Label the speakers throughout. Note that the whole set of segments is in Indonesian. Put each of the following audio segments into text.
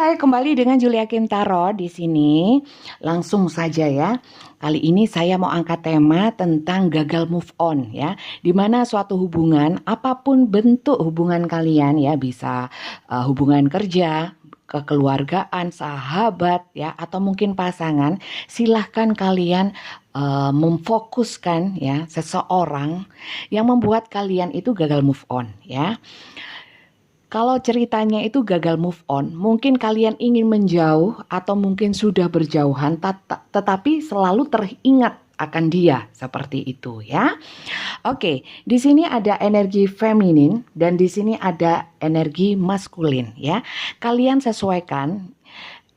Speaker 1: Hai, kembali dengan Julia Kim Tarot di sini. Langsung saja ya. Kali ini saya mau angkat tema tentang gagal move on ya. Dimana suatu hubungan, apapun bentuk hubungan kalian ya, bisa hubungan kerja, kekeluargaan, sahabat ya, atau mungkin pasangan. Silahkan kalian memfokuskan ya seseorang yang membuat kalian itu gagal move on ya. Kalau ceritanya itu gagal move on, mungkin kalian ingin menjauh atau mungkin sudah berjauhan, tetapi selalu teringat akan dia seperti itu ya. Oke, di sini ada energi feminin dan di sini ada energi maskulin ya. Kalian sesuaikan.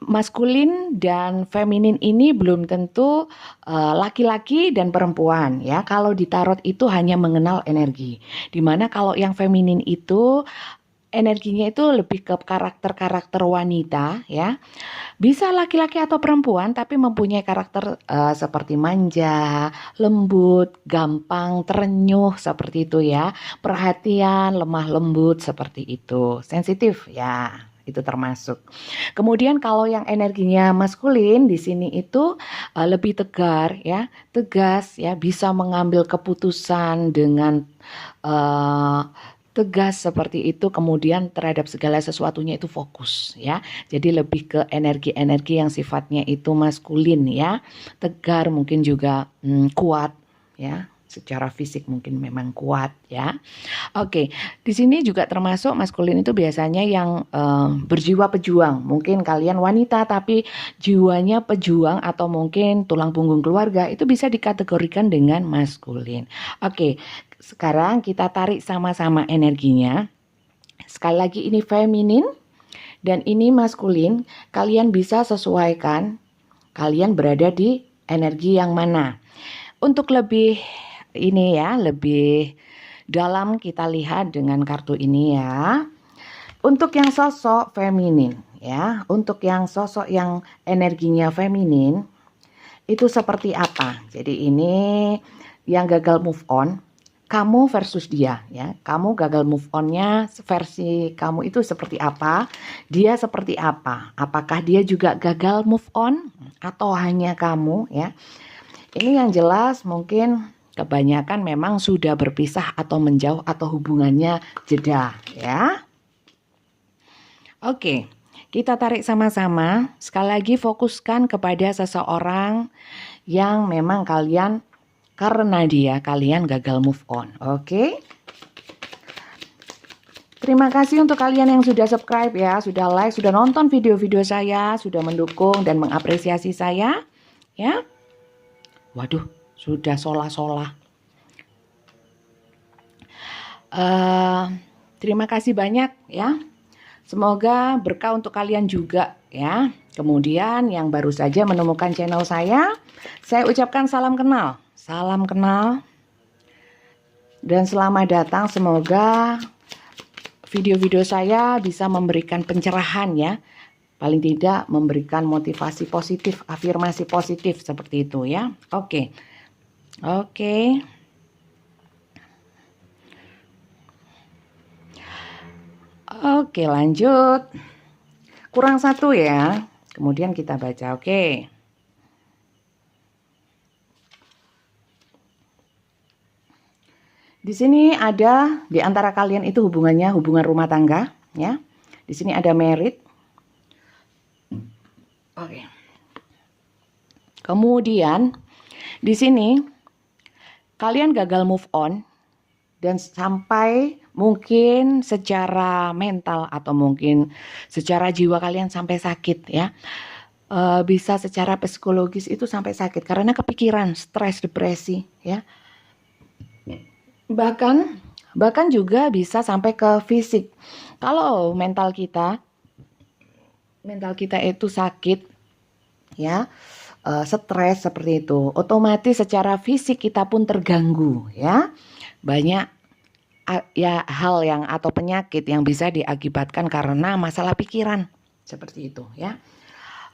Speaker 1: Maskulin dan feminin ini belum tentu laki-laki dan perempuan ya. Kalau di tarot itu hanya mengenal energi. Dimana kalau yang feminin itu energinya itu lebih ke karakter-karakter wanita ya. Bisa laki-laki atau perempuan tapi mempunyai karakter seperti manja, lembut, gampang terenyuh seperti itu ya. Perhatian, lemah lembut seperti itu. Sensitif ya. Itu termasuk. Kemudian kalau yang energinya maskulin di sini itu lebih tegar ya, tegas ya, bisa mengambil keputusan dengan tegas seperti itu, kemudian terhadap segala sesuatunya itu fokus ya. Jadi lebih ke energi-energi yang sifatnya itu maskulin ya. Tegar, mungkin juga kuat ya. Secara fisik mungkin memang kuat ya. Oke, di sini juga termasuk maskulin itu biasanya yang berjiwa pejuang. Mungkin kalian wanita tapi jiwanya pejuang atau mungkin tulang punggung keluarga, itu bisa dikategorikan dengan maskulin. Oke, sekarang kita tarik sama-sama energinya. Sekali lagi ini feminin dan ini maskulin. Kalian bisa sesuaikan kalian berada di energi yang mana. Untuk lebih ini ya, lebih dalam kita lihat dengan kartu ini ya. Untuk yang sosok feminin ya, untuk yang sosok yang energinya feminin itu seperti apa? Jadi ini yang gagal move on, kamu versus dia ya. Kamu gagal move onnya versi kamu itu seperti apa? Dia seperti apa? Apakah dia juga gagal move on atau hanya kamu ya? Ini yang jelas mungkin kebanyakan memang sudah berpisah atau menjauh atau hubungannya jeda ya. Oke, kita tarik sama-sama. Sekali lagi fokuskan kepada seseorang yang memang karena dia kalian gagal move on. Oke. Terima kasih untuk kalian yang sudah subscribe ya, sudah like, sudah nonton video-video saya, sudah mendukung dan mengapresiasi saya ya. Waduh, sudah solah-solah. Terima kasih banyak ya. Semoga berkah untuk kalian juga ya. Kemudian yang baru saja menemukan channel saya ucapkan salam kenal. Salam kenal dan selamat datang. Semoga video-video saya bisa memberikan pencerahan ya. Paling tidak memberikan motivasi positif, afirmasi positif seperti itu ya. Oke. Oke. Oke, lanjut. Kurang satu ya. Kemudian kita baca, oke. Di sini ada di antara kalian itu hubungannya hubungan rumah tangga ya. Di sini ada married. Oke. Kemudian di sini kalian gagal move on dan sampai mungkin secara mental atau mungkin secara jiwa kalian sampai sakit ya. Bisa secara psikologis itu sampai sakit karena kepikiran, stres, depresi ya. Bahkan juga bisa sampai ke fisik. Kalau mental kita itu sakit ya, stres seperti itu, otomatis secara fisik kita pun terganggu ya. Banyak ya hal yang atau penyakit yang bisa diakibatkan karena masalah pikiran seperti itu ya.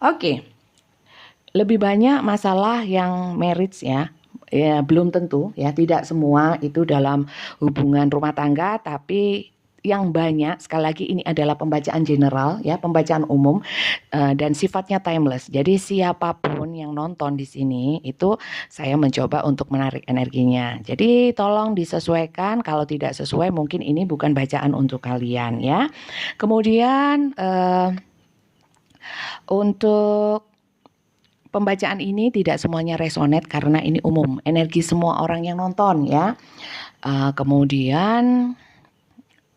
Speaker 1: Oke. Lebih banyak masalah yang marriage ya. Ya belum tentu ya, tidak semua itu dalam hubungan rumah tangga, tapi yang banyak. Sekali lagi ini adalah pembacaan general ya, pembacaan umum dan sifatnya timeless. Jadi siapapun yang nonton di sini itu saya mencoba untuk menarik energinya. Jadi tolong disesuaikan, kalau tidak sesuai mungkin ini bukan bacaan untuk kalian ya. Kemudian untuk pembacaan ini tidak semuanya resonate karena ini umum, energi semua orang yang nonton ya. Kemudian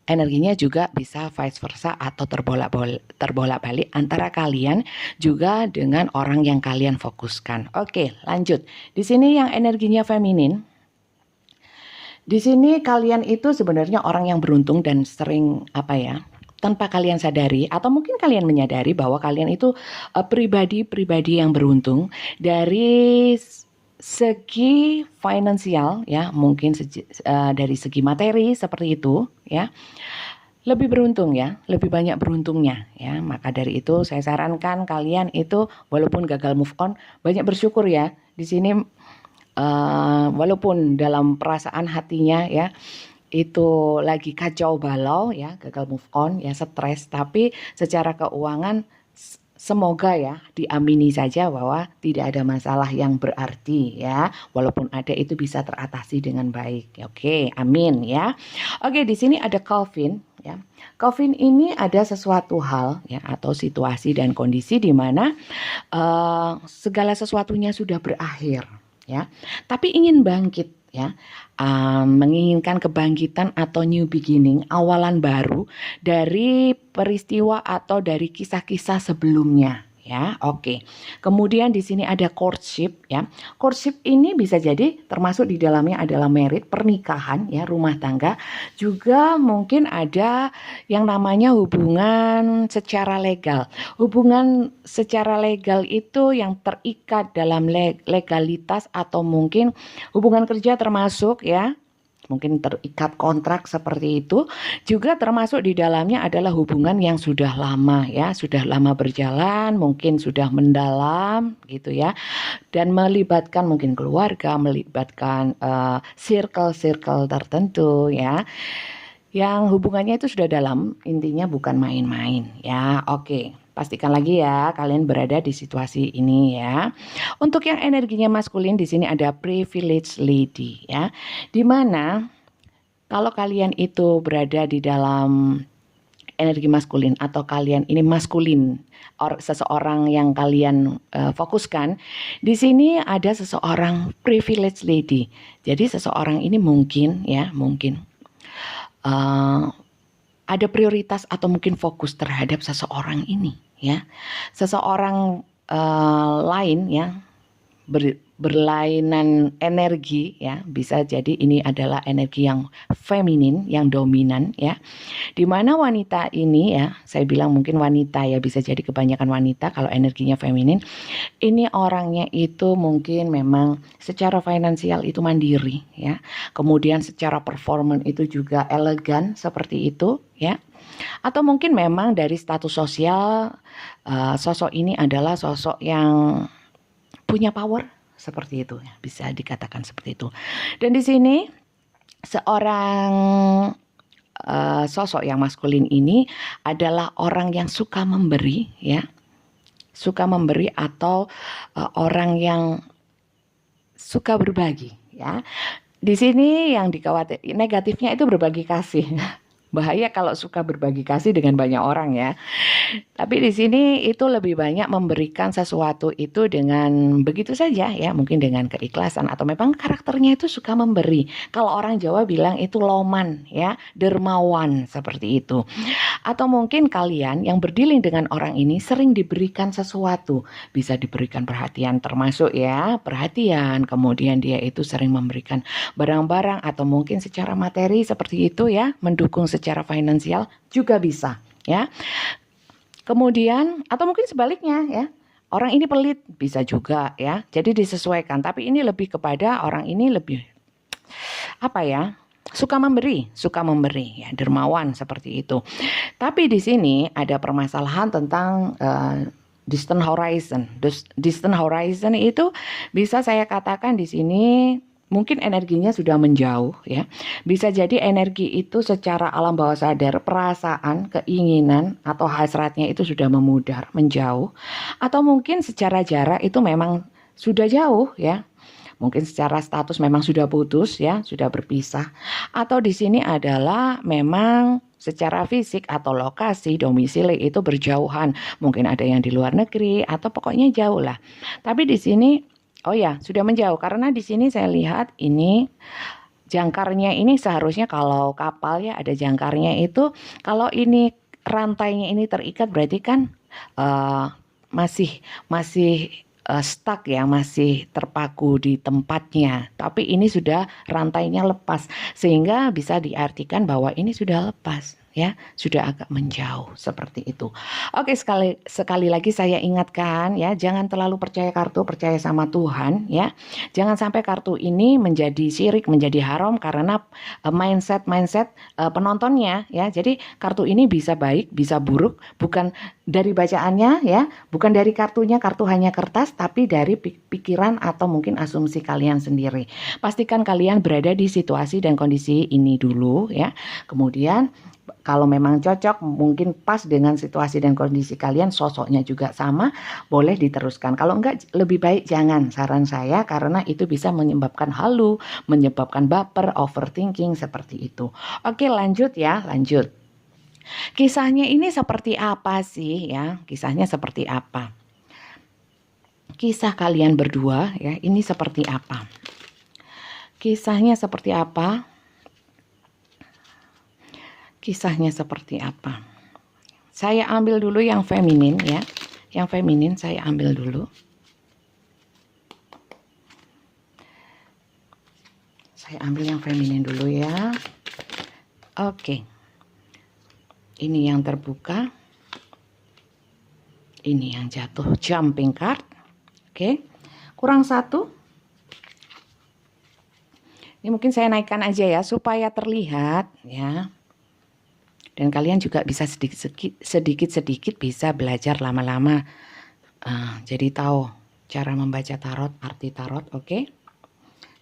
Speaker 1: energinya juga bisa vice versa atau terbolak-balik antara kalian juga dengan orang yang kalian fokuskan. Oke, lanjut. Di sini yang energinya feminin. Di sini kalian itu sebenarnya orang yang beruntung dan sering tanpa kalian sadari atau mungkin kalian menyadari bahwa kalian itu pribadi-pribadi yang beruntung dari segi finansial ya, mungkin dari segi materi seperti itu ya. Lebih beruntung ya, lebih banyak beruntungnya ya. Maka dari itu saya sarankan kalian itu walaupun gagal move on, banyak bersyukur ya. Di sini walaupun dalam perasaan hatinya ya itu lagi kacau balau ya, gagal move on ya, stres, tapi secara keuangan semoga ya diamini saja bahwa tidak ada masalah yang berarti ya, walaupun ada itu bisa teratasi dengan baik. Oke, amin ya. Oke, di sini ada Calvin ya. Calvin ini ada sesuatu hal ya atau situasi dan kondisi di mana segala sesuatunya sudah berakhir ya, tapi ingin bangkit ya, menginginkan kebangkitan atau new beginning, awalan baru dari peristiwa atau dari kisah-kisah sebelumnya ya. Oke. Kemudian di sini ada courtship ya. Courtship ini bisa jadi termasuk di dalamnya adalah married, pernikahan ya, rumah tangga. Juga mungkin ada yang namanya hubungan secara legal. Hubungan secara legal itu yang terikat dalam legalitas atau mungkin hubungan kerja termasuk ya. Mungkin terikat kontrak seperti itu. Juga termasuk di dalamnya adalah hubungan yang sudah lama ya, sudah lama berjalan, mungkin sudah mendalam gitu ya. Dan melibatkan mungkin keluarga, melibatkan circle-circle tertentu ya. Yang hubungannya itu sudah dalam, intinya bukan main-main ya. Oke. Pastikan lagi ya kalian berada di situasi ini ya. Untuk yang energinya maskulin di sini ada privileged lady ya. Dimana kalau kalian itu berada di dalam energi maskulin atau kalian ini maskulin seseorang yang kalian fokuskan, di sini ada seseorang privileged lady. Jadi seseorang ini mungkin ada prioritas atau mungkin fokus terhadap seseorang ini ya. Seseorang lain ya, berlainan energi ya, bisa jadi ini adalah energi yang feminin, yang dominan ya. Dimana wanita ini ya, saya bilang mungkin wanita ya, bisa jadi kebanyakan wanita kalau energinya feminin. Ini orangnya itu mungkin memang secara finansial itu mandiri ya. Kemudian secara performan itu juga elegan seperti itu ya. Atau mungkin memang dari status sosial sosok ini adalah sosok yang punya power seperti itu ya, bisa dikatakan seperti itu. Dan di sini seorang sosok yang maskulin ini adalah orang yang suka memberi ya. Suka memberi atau orang yang suka berbagi ya. Di sini yang dikhawatir negatifnya itu berbagi kasih. Bahaya kalau suka berbagi kasih dengan banyak orang ya. Tapi di sini itu lebih banyak memberikan sesuatu itu dengan begitu saja ya, mungkin dengan keikhlasan atau memang karakternya itu suka memberi. Kalau orang Jawa bilang itu loman ya, dermawan seperti itu. Atau mungkin kalian yang berdealing dengan orang ini sering diberikan sesuatu, bisa diberikan perhatian termasuk ya, perhatian, kemudian dia itu sering memberikan barang-barang atau mungkin secara materi seperti itu ya, mendukung secara finansial juga bisa ya. Kemudian atau mungkin sebaliknya ya, orang ini pelit bisa juga ya. Jadi disesuaikan, tapi ini lebih kepada orang ini lebih suka memberi ya, dermawan seperti itu. Tapi di sini ada permasalahan tentang distant horizon. Distant horizon itu bisa saya katakan di sini mungkin energinya sudah menjauh ya. Bisa jadi energi itu secara alam bawah sadar, perasaan, keinginan atau hasratnya itu sudah memudar, menjauh. Atau mungkin secara jarak itu memang sudah jauh ya. Mungkin secara status memang sudah putus ya, sudah berpisah. Atau di sini adalah memang secara fisik atau lokasi domisili itu berjauhan. Mungkin ada yang di luar negeri atau pokoknya jauh lah. Tapi di sini oh ya, sudah menjauh karena di sini saya lihat ini jangkarnya ini seharusnya kalau kapal ya ada jangkarnya itu, kalau ini rantainya ini terikat berarti kan uh, masih masih stuck ya, masih terpaku di tempatnya. Tapi ini sudah rantainya lepas, sehingga bisa diartikan bahwa ini sudah lepas ya, sudah agak menjauh seperti itu. Oke, sekali lagi saya ingatkan ya, jangan terlalu percaya kartu, percaya sama Tuhan ya. Jangan sampai kartu ini menjadi syirik, menjadi haram karena mindset penontonnya ya. Jadi kartu ini bisa baik, bisa buruk, bukan dari bacaannya ya, bukan dari kartunya, kartu hanya kertas, tapi dari pikiran atau mungkin asumsi kalian sendiri. Pastikan kalian berada di situasi dan kondisi ini dulu ya. Kemudian kalau memang cocok, mungkin pas dengan situasi dan kondisi kalian, sosoknya juga sama, boleh diteruskan. Kalau enggak, lebih baik jangan, saran saya, karena itu bisa menyebabkan halu, menyebabkan baper, overthinking, seperti itu. Oke, lanjut ya, lanjut. Kisahnya ini seperti apa sih ya? Kisahnya seperti apa? Kisah kalian berdua ya, ini seperti apa? Kisahnya seperti apa? Kisahnya seperti apa? Saya ambil dulu yang feminin ya. Yang feminin saya ambil dulu. Saya ambil yang feminin dulu ya. Oke. Ini yang terbuka. Ini yang jatuh, jumping card. Oke. Kurang satu. Ini mungkin saya naikkan aja ya supaya terlihat ya. Dan kalian juga bisa sedikit-sedikit bisa belajar lama-lama. Jadi tahu cara membaca tarot, arti tarot, oke?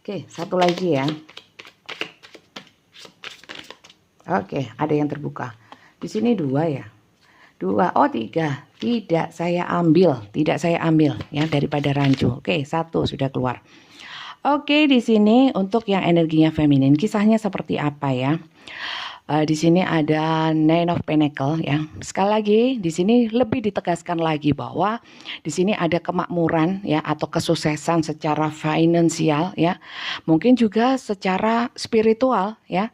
Speaker 1: Oke, satu lagi ya. Oke, ada yang terbuka. Di sini dua ya. Dua, oh tiga. Tidak saya ambil ya daripada rancu. Oke, satu sudah keluar. Oke, di sini untuk yang energinya feminin, kisahnya seperti apa ya? Di sini ada Nine of Pentacle ya. Sekali lagi di sini lebih ditegaskan lagi bahwa di sini ada kemakmuran ya atau kesuksesan secara finansial ya. Mungkin juga secara spiritual ya.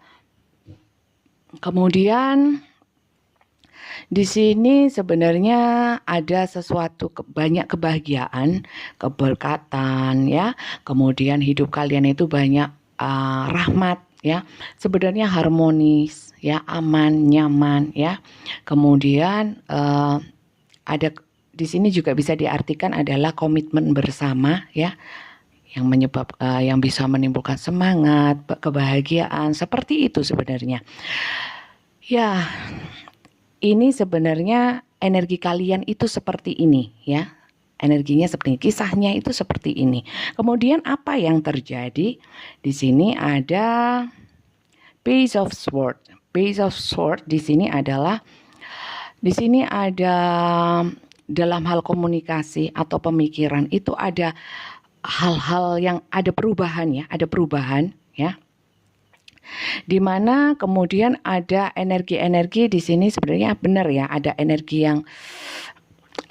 Speaker 1: Kemudian di sini sebenarnya ada sesuatu banyak kebahagiaan, keberkatan ya. Kemudian hidup kalian itu banyak rahmat ya, sebenarnya harmonis ya, aman, nyaman ya. Kemudian ada di sini juga bisa diartikan adalah komitmen bersama ya, yang yang bisa menimbulkan semangat, kebahagiaan, seperti itu sebenarnya. Ya, ini sebenarnya energi kalian itu seperti ini ya. Energinya seperti ini, kisahnya itu seperti ini. Kemudian apa yang terjadi? Di sini ada Page of Sword. Page of Sword di sini adalah dalam hal komunikasi atau pemikiran itu ada hal-hal yang ada perubahan ya. Di mana kemudian ada energi-energi di sini sebenarnya benar ya, ada energi yang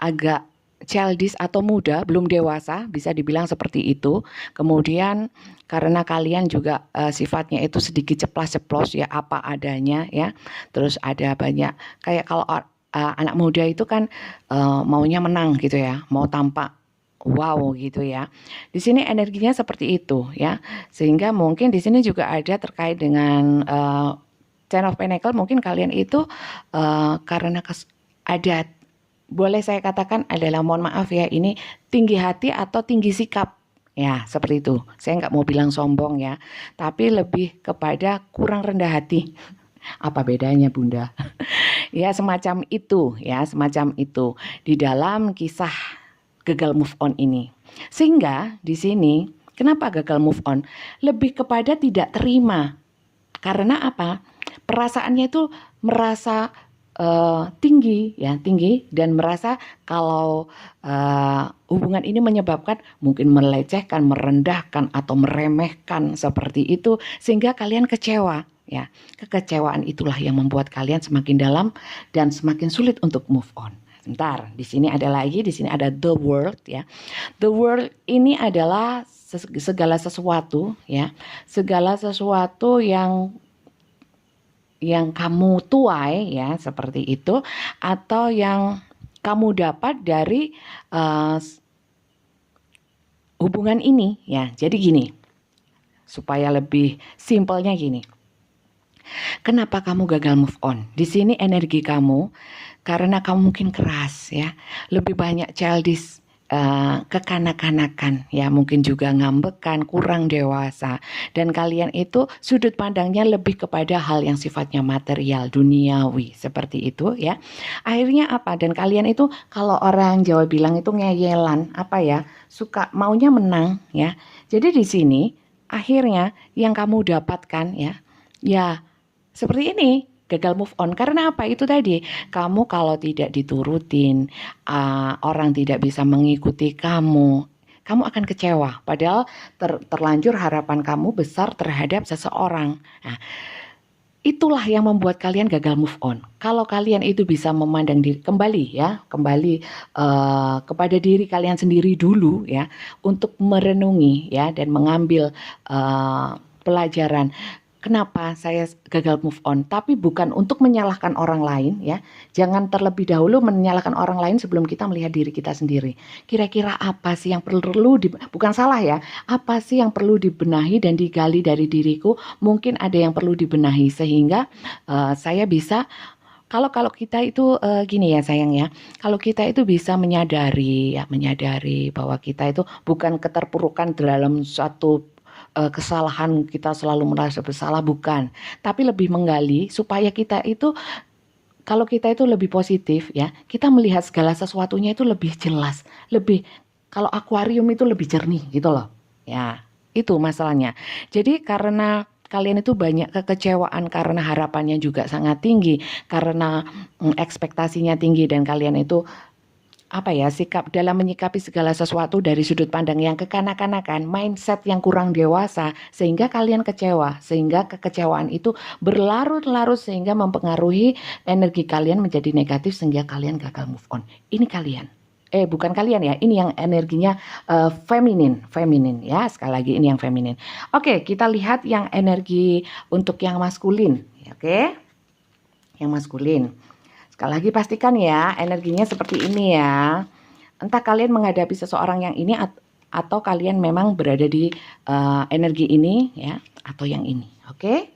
Speaker 1: agak childish atau muda, belum dewasa, bisa dibilang seperti itu. Kemudian karena kalian juga sifatnya itu sedikit ceplas-ceplos ya, apa adanya ya. Terus ada banyak kayak kalau anak muda itu kan maunya menang gitu ya, mau tampak wow gitu ya. Di sini energinya seperti itu ya. Sehingga mungkin di sini juga ada terkait dengan Ten of Pentacle, mungkin kalian itu karena ada, boleh saya katakan adalah, mohon maaf ya, ini tinggi hati atau tinggi sikap ya, seperti itu. Saya nggak mau bilang sombong ya, tapi lebih kepada kurang rendah hati. Apa bedanya Bunda? Ya semacam itu ya, semacam itu di dalam kisah gagal move on ini. Sehingga di sini Kenapa gagal move on? Lebih kepada tidak terima. Karena apa? Perasaannya itu merasa tinggi ya, tinggi, dan merasa kalau hubungan ini menyebabkan mungkin melecehkan, merendahkan atau meremehkan seperti itu, sehingga kalian kecewa ya. Kekecewaan itulah yang membuat kalian semakin dalam dan semakin sulit untuk move on. Sebentar, di sini ada lagi, di sini ada the world ya. The world ini adalah segala sesuatu ya, segala sesuatu yang kamu tuai ya, seperti itu, atau yang kamu dapat dari hubungan ini ya. Jadi gini, supaya lebih simpelnya gini. Kenapa kamu gagal move on? Di sini energi kamu karena kamu mungkin keras ya, lebih banyak childish, kekanak-kanakan ya, mungkin juga ngambekan, kurang dewasa, dan kalian itu sudut pandangnya lebih kepada hal yang sifatnya material, duniawi seperti itu ya. Akhirnya apa? Dan kalian itu kalau orang Jawa bilang itu ngeyelan, apa ya? Suka maunya menang ya. Jadi di sini akhirnya yang kamu dapatkan ya seperti ini. Gagal move on karena apa? Itu tadi, kamu kalau tidak diturutin, orang tidak bisa mengikuti kamu akan kecewa. Padahal terlanjur harapan kamu besar terhadap seseorang. Nah, itulah yang membuat kalian gagal move on. Kalau kalian itu bisa memandang diri kembali ya, kembali kepada diri kalian sendiri dulu ya, untuk merenungi ya dan mengambil pelajaran. Kenapa saya gagal move on? Tapi bukan untuk menyalahkan orang lain ya. Jangan terlebih dahulu menyalahkan orang lain sebelum kita melihat diri kita sendiri. Kira-kira apa sih yang perlu bukan salah ya. Apa sih yang perlu dibenahi dan digali dari diriku? Mungkin ada yang perlu dibenahi sehingga saya bisa kalau kita itu gini ya sayang ya. Kalau kita itu bisa menyadari bahwa kita itu bukan keterpurukan dalam suatu kesalahan, kita selalu merasa bersalah, bukan, tapi lebih menggali supaya kita itu, kalau kita itu lebih positif ya, kita melihat segala sesuatunya itu lebih jelas, lebih, kalau akuarium itu lebih jernih gitu loh ya. Itu masalahnya. Jadi karena kalian itu banyak kekecewaan karena harapannya juga sangat tinggi, karena ekspektasinya tinggi, dan kalian itu sikap dalam menyikapi segala sesuatu dari sudut pandang yang kekanak-kanakan, mindset yang kurang dewasa, sehingga kalian kecewa, sehingga kekecewaan itu berlarut-larut sehingga mempengaruhi energi kalian menjadi negatif sehingga kalian gagal move on. Ini kalian. Bukan kalian ya, ini yang energinya feminin ya, sekali lagi ini yang feminin. Oke, kita lihat yang energi untuk yang maskulin, oke? Yang maskulin. Sekali lagi pastikan ya energinya seperti ini ya. Entah kalian menghadapi seseorang yang ini atau kalian memang berada di energi ini ya, atau yang ini. Oke?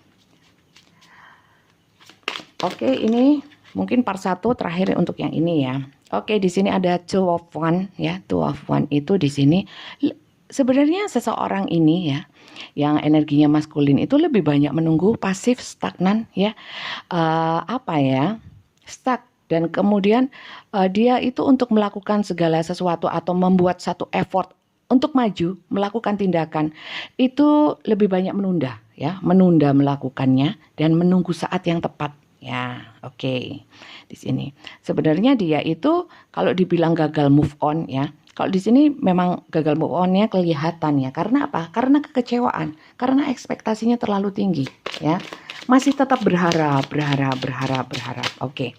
Speaker 1: Oke, ini mungkin part 1 terakhir untuk yang ini ya. Oke, di sini ada Two of One ya. Two of One itu di sini sebenarnya seseorang ini ya, yang energinya maskulin itu lebih banyak menunggu, pasif, stagnan ya. Stuck, dan kemudian dia itu untuk melakukan segala sesuatu atau membuat satu effort untuk maju, melakukan tindakan itu lebih banyak menunda ya, menunda melakukannya dan menunggu saat yang tepat ya. Oke. Di sini sebenarnya dia itu kalau dibilang gagal move on ya, kalau di sini memang gagal move on-nya kelihatan ya. Karena apa? Karena kekecewaan, karena ekspektasinya terlalu tinggi ya. Masih tetap berharap. Oke.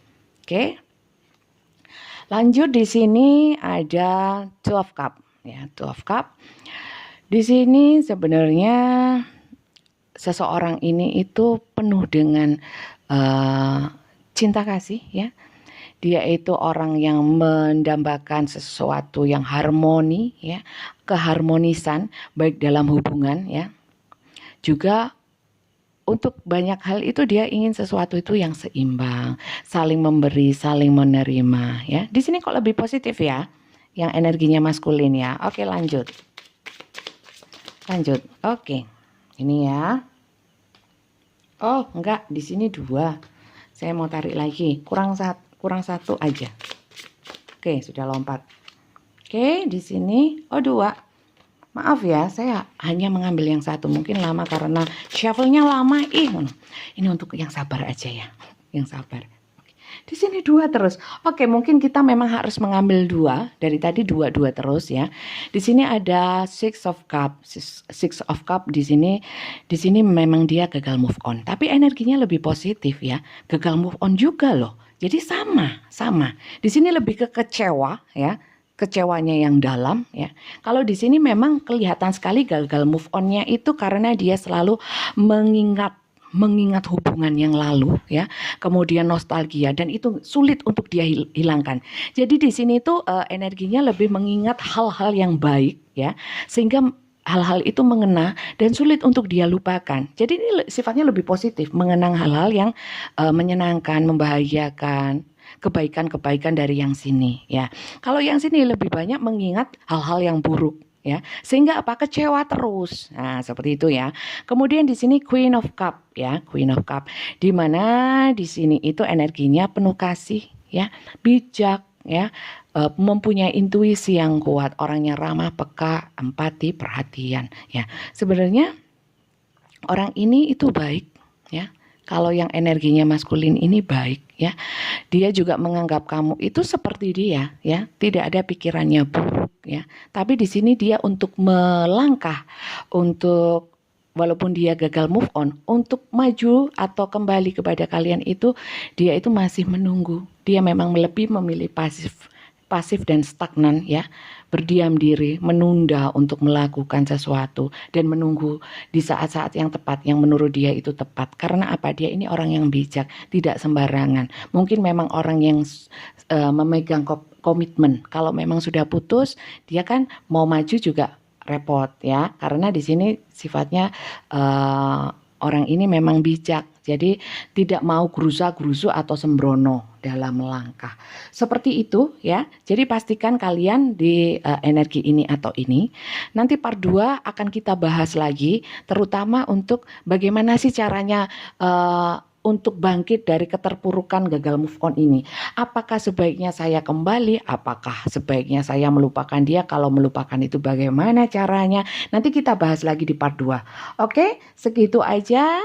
Speaker 1: Lanjut, di sini ada Two of Cup ya, Two of Cup. Di sini sebenarnya seseorang ini itu penuh dengan cinta kasih ya. Dia itu orang yang mendambakan sesuatu yang harmoni ya, keharmonisan baik dalam hubungan ya. Juga untuk banyak hal itu dia ingin sesuatu itu yang seimbang, saling memberi, saling menerima ya. Di sini kok lebih positif ya, yang energinya maskulin ya. Oke, lanjut. Oke. Ini ya. Oh, enggak, di sini 2. Saya mau tarik lagi. Kurang satu aja. Oke, sudah lompat. Oke, di sini 2. Maaf ya, saya hanya mengambil yang satu. Mungkin lama karena shuffle-nya lama. Ini untuk yang sabar aja ya. Yang sabar. Di sini dua terus. Oke, mungkin kita memang harus mengambil dua. Dari tadi dua terus ya. Di sini ada Six of Cup. Six of Cup di sini memang dia gagal move on. Tapi energinya lebih positif ya. Gagal move on juga loh. Jadi sama. Di sini lebih ke kecewa ya. Kecewanya yang dalam ya. Kalau di sini memang kelihatan sekali gagal move on-nya itu karena dia selalu mengingat hubungan yang lalu ya, kemudian nostalgia, dan itu sulit untuk dia hilangkan. Jadi di sini tuh energinya lebih mengingat hal-hal yang baik ya, sehingga hal-hal itu mengena dan sulit untuk dia lupakan. Jadi ini sifatnya lebih positif, mengenang hal-hal yang menyenangkan, membahagiakan, kebaikan-kebaikan dari yang sini ya. Kalau yang sini lebih banyak mengingat hal-hal yang buruk ya, sehingga kecewa terus. Nah, seperti itu ya. Kemudian di sini Queen of Cup ya, Queen of Cup, di mana di sini itu energinya penuh kasih ya, bijak ya, mempunyai intuisi yang kuat, orangnya ramah, peka, empati, perhatian ya. Sebenarnya orang ini itu baik ya. Kalau yang energinya maskulin ini baik ya, dia juga menganggap kamu itu seperti dia ya, tidak ada pikirannya buruk ya. Tapi di sini dia untuk melangkah, untuk walaupun dia gagal move on, untuk maju atau kembali kepada kalian itu dia itu masih menunggu. Dia memang lebih memilih pasif dan stagnan ya, berdiam diri, menunda untuk melakukan sesuatu dan menunggu di saat-saat yang tepat yang menurut dia itu tepat. Karena apa? Dia ini orang yang bijak, tidak sembarangan. Mungkin memang orang yang memegang komitmen. Kalau memang sudah putus, dia kan mau maju juga repot ya. Karena di sini sifatnya orang ini memang bijak. Jadi tidak mau gerusa-gerusu atau sembrono dalam melangkah. Seperti itu ya. Jadi pastikan kalian di energi ini atau ini. Nanti part 2 akan kita bahas lagi, terutama untuk bagaimana sih caranya untuk bangkit dari keterpurukan gagal move on ini. Apakah sebaiknya saya kembali? Apakah sebaiknya saya melupakan dia? Kalau melupakan itu bagaimana caranya? Nanti kita bahas lagi di part 2. Oke, segitu aja.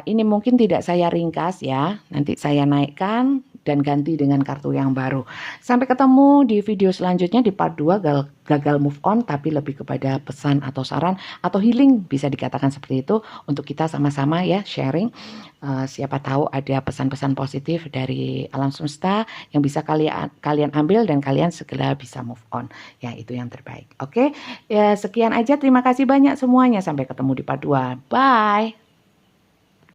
Speaker 1: Ini mungkin tidak saya ringkas ya. Nanti saya naikkan dan ganti dengan kartu yang baru. Sampai ketemu di video selanjutnya di part 2 gagal move on, tapi lebih kepada pesan atau saran atau healing, bisa dikatakan seperti itu, untuk kita sama-sama ya sharing. Siapa tahu ada pesan-pesan positif dari alam semesta yang bisa kalian ambil dan kalian segera bisa move on. Ya, itu yang terbaik. Oke, ya sekian aja. Terima kasih banyak semuanya. Sampai ketemu di part 2. Bye.